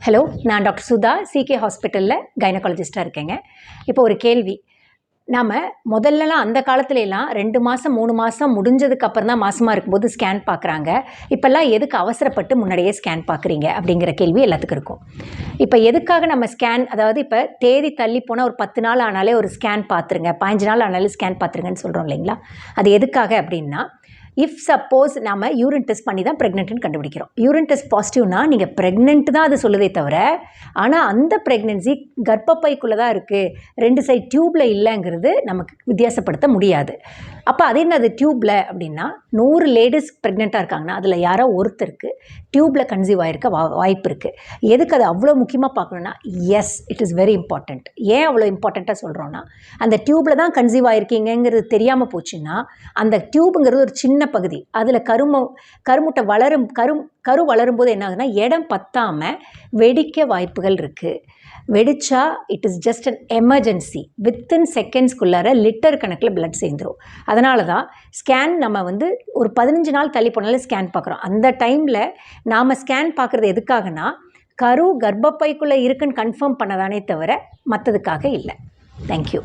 Hello, நான் doctor Sudha சிகே ஹாஸ்பிட்டலில் கைனகாலஜிஸ்ட்டாக இருக்கேங்க. இப்போ ஒரு கேள்வி. நாம் முதல்லலாம் அந்த காலத்துலலாம் 2 மாதம் 3 மாதம் முடிஞ்சதுக்கு அப்புறம் தான் மாசமாக இருக்கும்போது ஸ்கேன் பார்க்குறாங்க. இப்போல்லாம் எதுக்கு அவசரப்பட்டு முன்னாடியே ஸ்கேன் பார்க்குறீங்க அப்படிங்கிற கேள்வி எல்லாத்துக்கும் இருக்கும். இப்போ எதுக்காக நம்ம ஸ்கேன், அதாவது இப்போ தேதி தள்ளி போனால் ஒரு 10 நாள் ஆனாலே ஒரு ஸ்கேன் பார்த்துருங்க, 15 நாள் ஆனாலே ஸ்கேன் பார்த்துருங்கன்னு சொல்கிறோம் இல்லைங்களா? அது எதுக்காக அப்படின்னா, இஃப் சப்போஸ் நம்ம யூரின் டெஸ்ட் பண்ணி தான் ப்ரெக்னென்ட்னு கண்டுபிடிக்கிறோம். யூரின் டெஸ்ட் பாசிட்டிவ்னா நீங்கள் ப்ரெக்னென்ட் தான் அது சொல்லுதே தவிர, ஆனால் அந்த ப்ரெக்னென்சி கர்ப்பப்பைக்குள்ளே தான் இருக்குது, 2 சைட் டியூப்பில் இல்லைங்கிறது நமக்கு வித்தியாசப்படுத்த முடியாது. அப்போ அது என்ன, அது டியூப்பில் அப்படின்னா 100 லேடிஸ் ப்ரெக்னெண்ட்டாக இருக்காங்கன்னா அதில் யாரோ ஒருத்தருக்கு டியூப்பில் கன்சீவ் ஆகிருக்க வாய்ப்பு இருக்குது. எதுக்கு அது அவ்வளோ முக்கியமாக பார்க்கணுன்னா, yes, it is very important. ஏன் அவ்வளோ இம்பார்ட்டண்ட்டாக சொல்கிறோன்னா, அந்த டியூப்பில் தான் கன்சீவ் ஆகிருக்கீங்கிறது தெரியாமல் போச்சுன்னா, அந்த டியூப்புங்கிறது ஒரு சின்ன பகுதி, அதில் கருமுட்டை கரு வளரும்போது என்ன ஆகுதுன்னா, இடம் பத்தாமல் வெடிக்க வாய்ப்புகள் இருக்குது. வெடிச்சா it is just an emergency, within செகண்ட்ஸ்குள்ளார லிட்டர் கணக்கில் பிளட் சேர்ந்துடும். அதனால தான் ஸ்கேன் நம்ம ஒரு 15 நாள் தள்ளி போனாலும் ஸ்கேன் பார்க்குறோம். அந்த டைமில் நாம் ஸ்கேன் பார்க்குறது எதுக்காகனா, கர்ப்பப்பைக்குள்ளே இருக்குன்னு கன்ஃபார்ம் பண்ணதானே தவிர மற்றதுக்காக இல்லை. தேங்க்யூ.